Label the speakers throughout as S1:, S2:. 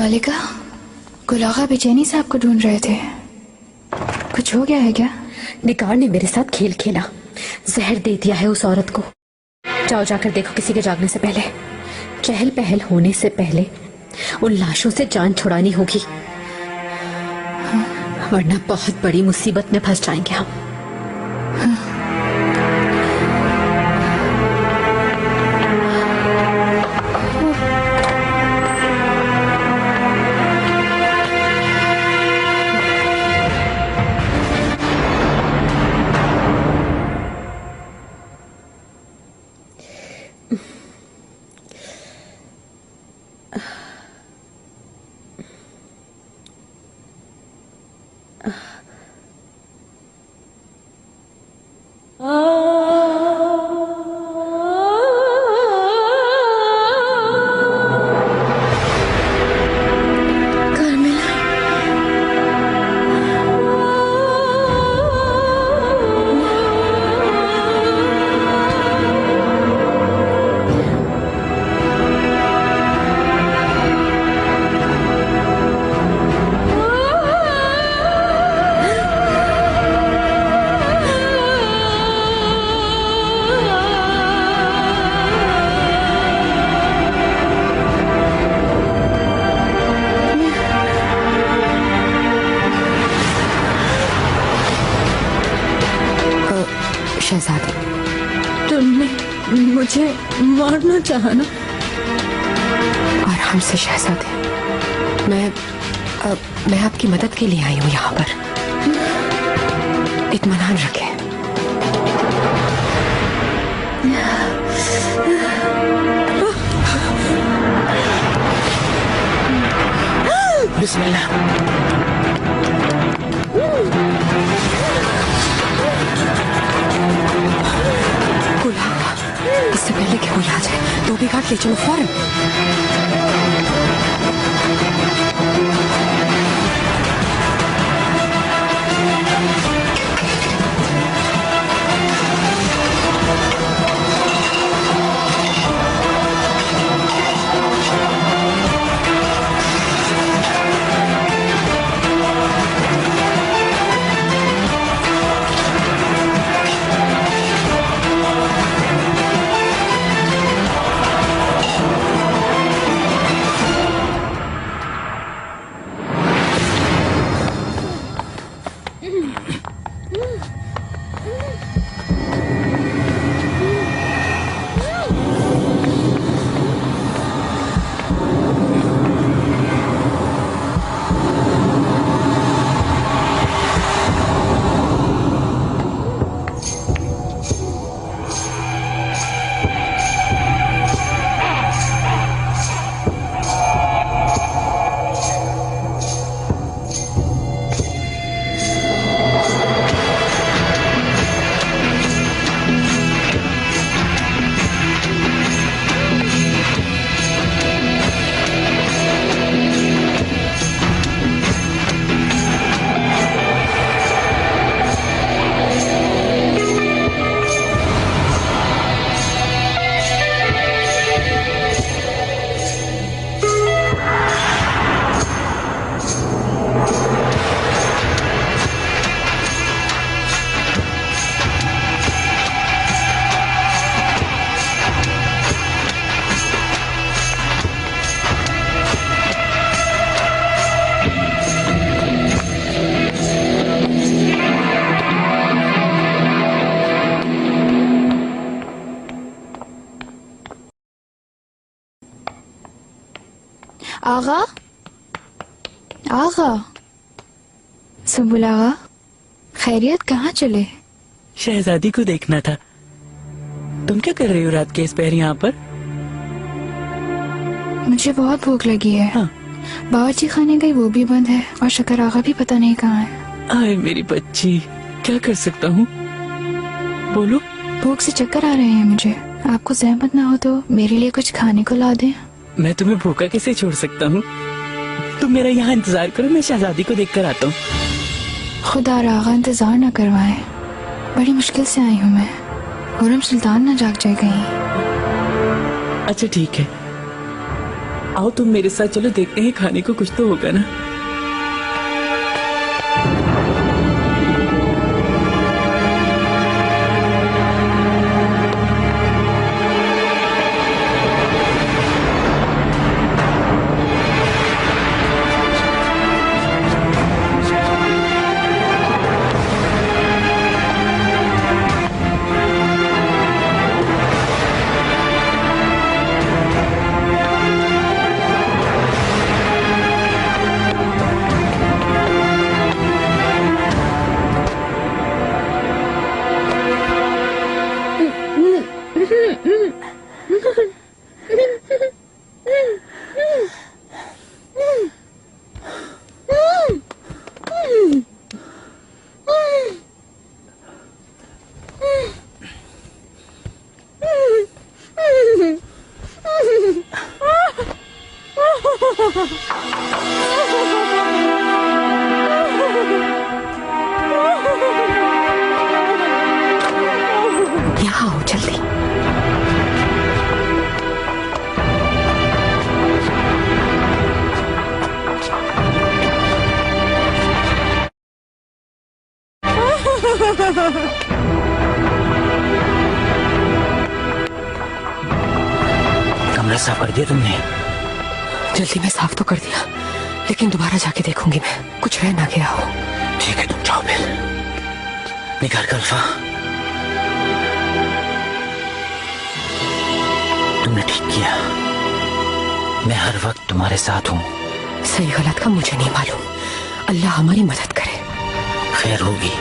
S1: मलिका, गुलागा बेचैनी से आपको ढूंढ रहे थे। कुछ हो गया है क्या?
S2: निगार ने मेरे साथ खेल खेला, जहर दे दिया है उस औरत को। जाओ जाकर देखो किसी के जागने से पहले, चहल पहल होने से पहले उन लाशों से जान छुड़ानी होगी, वरना बहुत बड़ी मुसीबत में फंस जाएंगे हम।
S1: शहजादी,
S2: तुमने मुझे मारना चाहा ना?
S1: और हमसे शहजादी, मैं आपकी मदद के लिए आई हूँ यहाँ पर। इत्मीनान रखें।
S3: बिस्मिल्लाह।
S1: इससे पहले कि कोई आ जाए, धोबी घाट ले चलो फौरन। आगा, आगा, सुबुल आगा, खैरियत? कहाँ चले?
S3: शहजादी को देखना था। तुम क्या कर रही हो रात के इस पहर यहाँ पर?
S1: मुझे बहुत भूख लगी है।
S3: हाँ।
S1: बावर्ची खाने गई, वो भी बंद है, और शक्कर आगा भी पता नहीं कहाँ है।
S3: आए मेरी बच्ची, क्या कर सकता हूँ? बोलो।
S1: भूख से चक्कर आ रहे हैं मुझे। आपको ज़हमत ना हो तो मेरे लिए कुछ खाने को ला दें।
S3: मैं तुम्हें भूखा कैसे छोड़ सकता हूँ? तुम मेरा यहाँ इंतजार करो, मैं शहजादी को देख कर आता हूँ।
S1: खुदा आगा इंतजार न करवाए, बड़ी मुश्किल से आई हूँ मैं। खुर्रम सुल्तान ना जाग जाए कहीं।
S3: अच्छा ठीक है, आओ तुम मेरे साथ चलो, देखते हैं खाने को कुछ तो होगा ना।
S1: यहाँ आओ जल्दी।
S3: कमरा साफ कर दिया तुमने?
S1: जल्दी में साफ तो कर दिया, लेकिन दोबारा जाके देखूंगी मैं, कुछ रह ना गया हो।
S3: ठीक है तुम जाओ फिर। निकाल कर अल्फा, तुमने ठीक किया। मैं हर वक्त तुम्हारे साथ हूँ।
S1: सही गलत का मुझे नहीं मालूम, अल्लाह हमारी मदद करे।
S3: खैर होगी।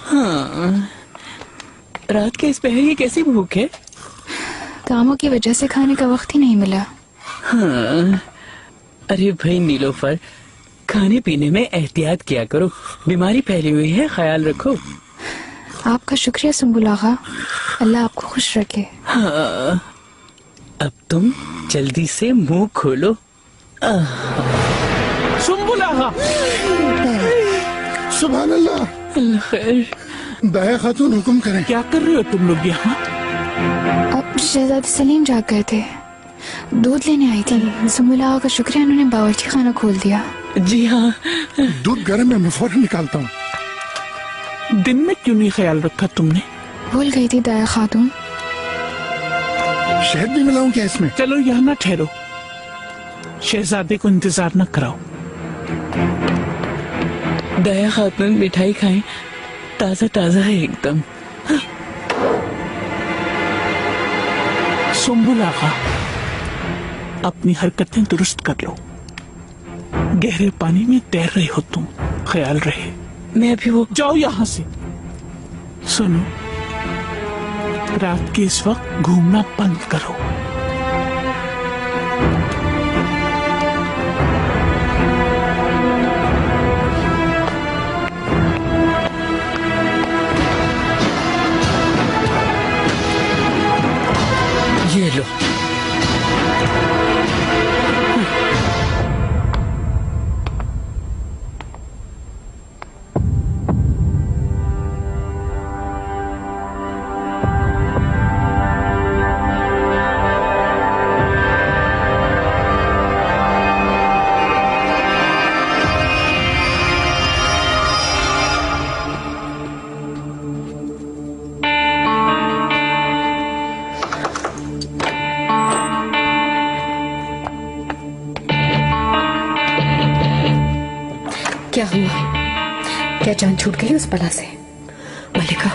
S3: हाँ, रात के इस पहर की कैसी भूख है?
S4: कामों की वजह से खाने का वक्त ही नहीं मिला।
S3: हाँ, अरे भाई नीलोफर, खाने पीने में एहतियात किया करो, बीमारी फैली हुई है, ख्याल रखो।
S4: आपका शुक्रिया सुम्बुल आगा, अल्लाह आपको खुश रखे।
S3: हाँ, अब तुम जल्दी से मुंह खोलो।
S5: सुम्बुल आगा,
S6: सुभान अल्लाह।
S3: अल्लाह खैर।
S6: दाया खातून हुक्म करें।
S5: क्या कर रहे हो तुम लोग यहाँ?
S4: अब शहजादे सलीम जाग गए थे, दूध लेने आई थी। सुम्बुल आगा का शुक्रिया, उन्होंने बावर्ची खाना खोल दिया।
S3: जी हाँ।
S6: दूध गर्म है, मैं फौरन निकालता हूँ।
S5: दिन में क्यों नहीं ख्याल रखा तुमने?
S4: भूल गई थी दाया खातून।
S6: शहद भी मिलाऊं क्या इसमें?
S5: चलो यहाँ ना ठहरो, शहजादे को इंतजार न कराओ।
S3: दया खातून मिठाई खाएं, ताजा ताजा है एकदम।
S5: सुम्बुल आगा, अपनी हरकतें दुरुस्त कर लो। गहरे पानी में तैर रहे हो तुम, ख्याल रहे।
S3: मैं अभी वो
S5: जाओ यहाँ से। सुनो, रात के इस वक्त घूमना बंद करो।
S3: ये लो।
S1: क्या हुआ? क्या जान छूट गई उस बला से? मलिका,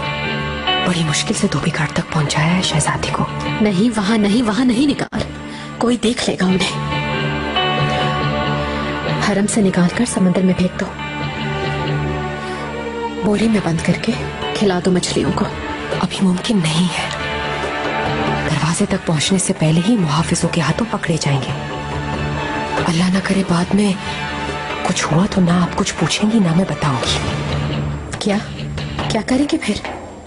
S1: बड़ी मुश्किल से धोबी घाट तक पहुंचाया है शहजादी को।
S2: नहीं वहां नहीं, वहां नहीं निकाल, कोई देख लेगा उन्हें। हरम से निकाल कर समंदर में फेंक दो, बोरी में बंद करके खिला दो मछलियों को।
S1: अभी मुमकिन नहीं है, दरवाजे तक पहुंचने से पहले ही मुहाफिजों के हाथों पकड़े जाएंगे। अल्लाह ना करे बाद में कुछ हुआ तो ना आप कुछ पूछेंगी ना मैं बताऊंगी।
S2: क्या क्या करेंगे फिर?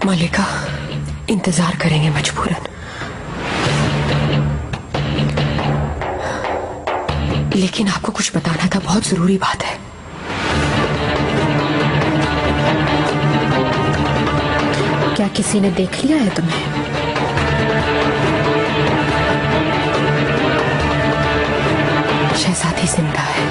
S1: मलिका, इंतजार करेंगे मजबूरन। लेकिन आपको कुछ बताना था, बहुत जरूरी बात है।
S2: क्या किसी ने देख लिया है तुम्हें?
S1: शहजादी जिंदा है।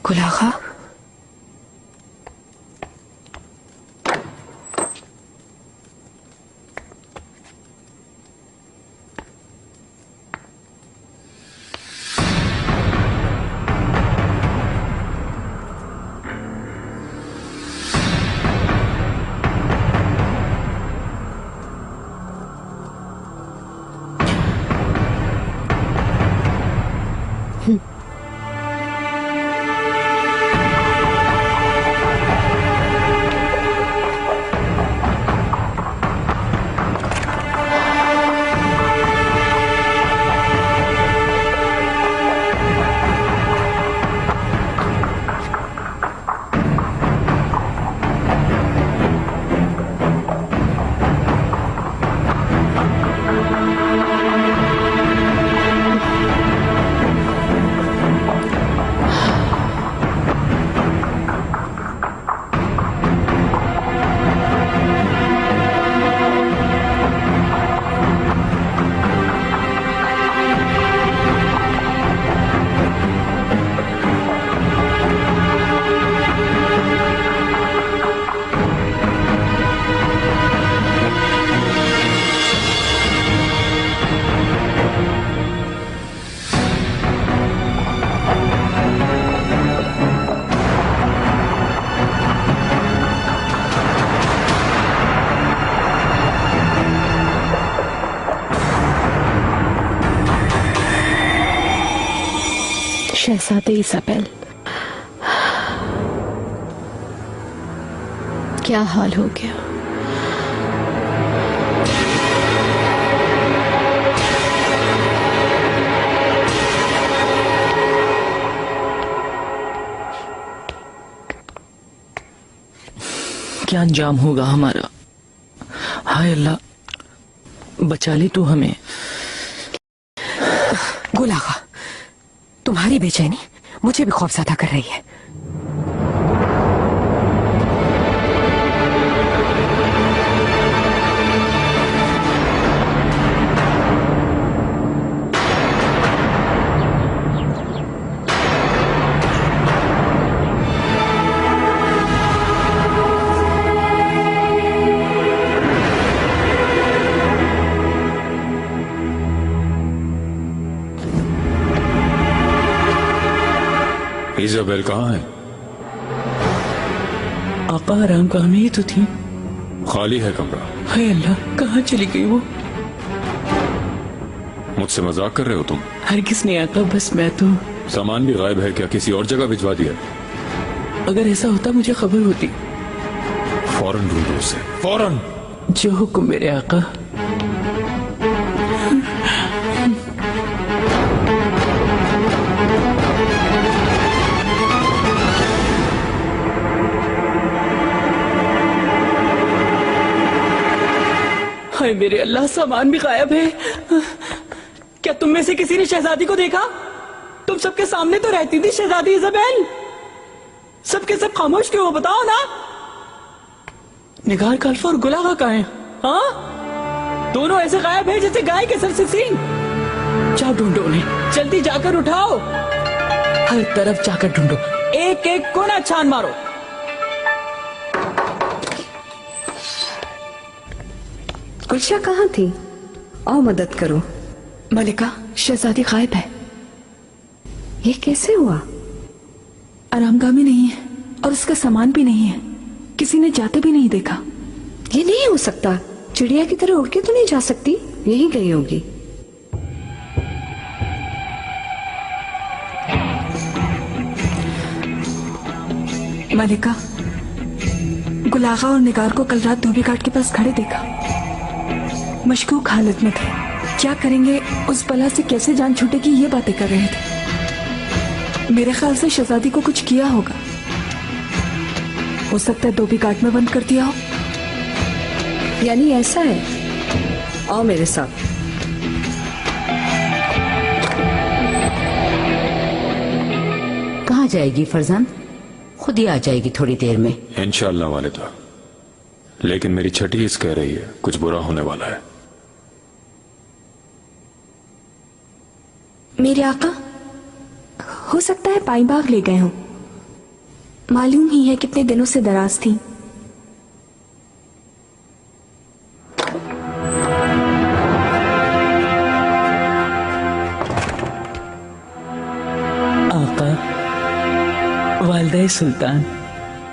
S1: गुल आगा,
S2: शहजादी इज़ाबेल, क्या हाल हो गया?
S3: क्या अंजाम होगा हमारा? हाय अल्लाह, बचा ले तू हमें।
S1: गुल आगा, तुम्हारी बेचैनी मुझे भी खौफज़दा कर रही है।
S7: इज़ाबेल कहाँ है?
S3: आका आराम कहाँ में ही तो थी।
S7: खाली है कमरा।
S3: हाय अल्लाह, कहाँ चली गई वो?
S7: मुझसे मजाक कर रहे हो तुम?
S3: हरगिज़ नहीं आका, बस मैं तो।
S7: सामान भी गायब है क्या? किसी और जगह भिजवा दिया?
S3: अगर ऐसा होता मुझे खबर होती।
S7: फौरन ढूंढो उसे, फौरन।
S3: जो हुक्म मेरे आका। हाय मेरे अल्लाह, सामान भी गायब है। क्या तुम में से किसी ने शहजादी को देखा? तुम सबके सामने तो रहती थी शहजादी इज़ाबेल। सबके सब खामोश क्यों हो, बताओ ना। निगार खलीफा और गुल आगा कहाँ हैं? हाँ, दोनों ऐसे गायब है जैसे गाय के सर से सींग। जाओ ढूंढो उन्हें, जल्दी जाकर उठाओ। हर तरफ जाकर ढूंढो, एक एक कोना छान मारो।
S8: गुलशा कहाँ थी? आओ मदद करो।
S1: मलिका, शहजादी गायब है।
S8: ये कैसे हुआ?
S9: आरामगाह में नहीं है और उसका सामान भी नहीं है। किसी ने जाते भी नहीं देखा।
S8: ये नहीं हो सकता। चिड़िया की तरह उड़ के तो नहीं जा सकती, यहीं गई होगी।
S9: मलिका, गुलागा और निगार को कल रात धोबी घाट के पास खड़े देखा। मशकूक हालत में थे। क्या करेंगे, उस बला से कैसे जान छूटेगी, ये बातें कर रहे थे। मेरे ख्याल से शहजादी को कुछ किया होगा। हो सकता है धोबी घाट में बंद कर दिया हो।
S8: यानी ऐसा है? आओ मेरे साथ।
S10: कहाँ जाएगी फरजान? खुद ही आ जाएगी थोड़ी देर में।
S7: इंशाअल्लाह वालिदा, लेकिन मेरी छठी हिस्स कह रही है कुछ बुरा होने वाला है।
S9: मेरे आका, हो सकता है पाई बाग ले गए हों। मालूम ही है कितने दिनों से दराज थी।
S5: आका, वालिदा सुल्तान।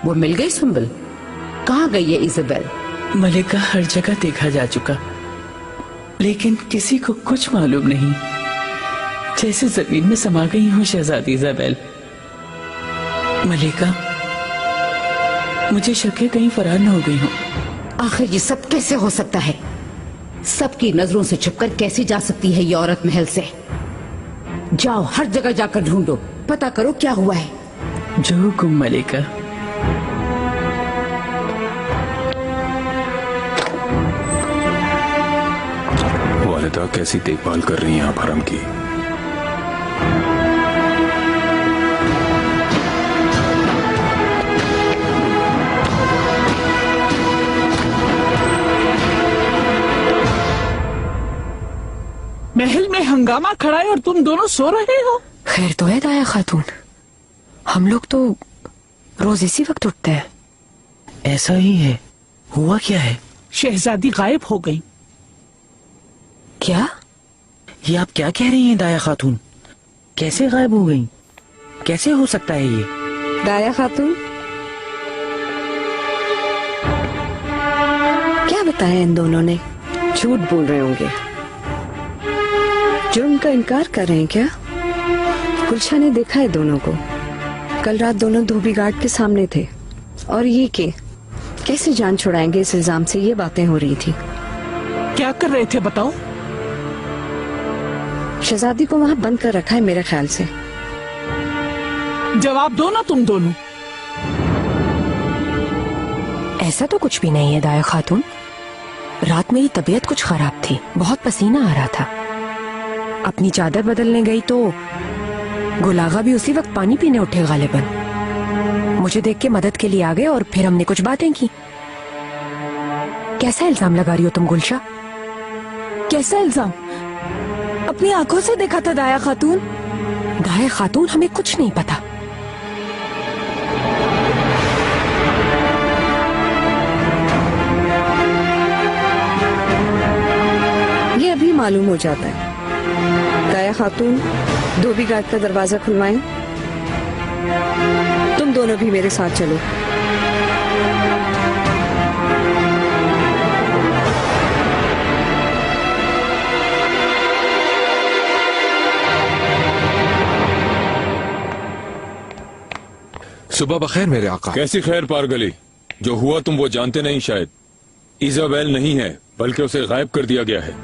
S10: वो मिल गई सुंबल? कहाँ गई है इज़ाबेल?
S5: मलिका हर जगह देखा जा चुका, लेकिन किसी को कुछ मालूम नहीं। जैसे जमीन में समा गई हूँ शहजादी इज़ाबेल। मलिका, मुझे शक है कहीं फरार न हो गई हूँ।
S10: आखिर ये सब कैसे हो सकता है? सबकी नजरों से छुपकर कैसे जा सकती है ये औरत महल से? जाओ, हर जगह जाकर ढूंढो, पता करो क्या हुआ है।
S5: जो हुकुम मलिका।
S7: वालिदा कैसी देखभाल कर रही हैं आप हरम की।
S5: महल में हंगामा खड़ा है और तुम दोनों सो रहे हो।
S1: खैर तो है दाया खातून, हम लोग तो रोज इसी वक्त उठते हैं।
S11: ऐसा ही है। हुआ क्या है?
S5: शहजादी गायब हो गई।
S1: क्या?
S11: ये आप क्या कह रही हैं दाया खातून? कैसे गायब हो गई? कैसे हो सकता है ये?
S8: दाया खातून, क्या बताया इन दोनों ने? झूठ बोल रहे होंगे। जुर्म का इनकार कर रहे हैं क्या? गुलशा ने देखा है दोनों को। कल रात दोनों धोबी घाट के सामने थे। और ये के कैसे जान छुड़ाएंगे इस इल्जाम से, ये बातें हो रही थी।
S5: क्या कर रहे थे बताओ?
S8: शहजादी को वहां बंद कर रखा है मेरे ख्याल से।
S5: जवाब दो ना तुम दोनों।
S1: ऐसा तो कुछ भी नहीं है दाया खातून। रात मेरी तबीयत कुछ खराब थी, बहुत पसीना आ रहा था। अपनी चादर बदलने गई तो गुलागा भी उसी वक्त पानी पीने उठे गालिबन। मुझे देख के मदद के लिए आ गए और फिर हमने कुछ बातें की। कैसा इल्जाम लगा रही हो तुम गुलशा?
S9: कैसा इल्जाम? अपनी आंखों से देखा था दाया खातून।
S1: दाया खातून, हमें कुछ नहीं पता।
S8: ये अभी मालूम हो जाता है। दाया खातून, धोबी घाट का दरवाजा खुलवाएं। तुम दोनों भी मेरे साथ चलो।
S7: सुबह बखैर मेरे आका। कैसी खैर पारगली? जो हुआ तुम वो जानते नहीं शायद। इज़ाबेल नहीं है, बल्कि उसे गायब कर दिया गया है।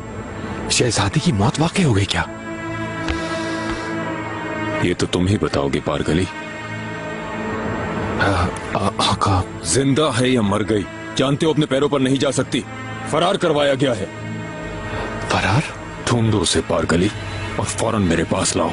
S12: शहजादी की मौत वाकई हो गई क्या?
S7: ये तो तुम ही बताओगे पारगली।
S12: आका,
S7: जिंदा है या मर गई? जानते हो अपने पैरों पर नहीं जा सकती, फरार करवाया गया है।
S12: फरार?
S7: ढूंढो उसे पारगली और फौरन मेरे पास लाओ।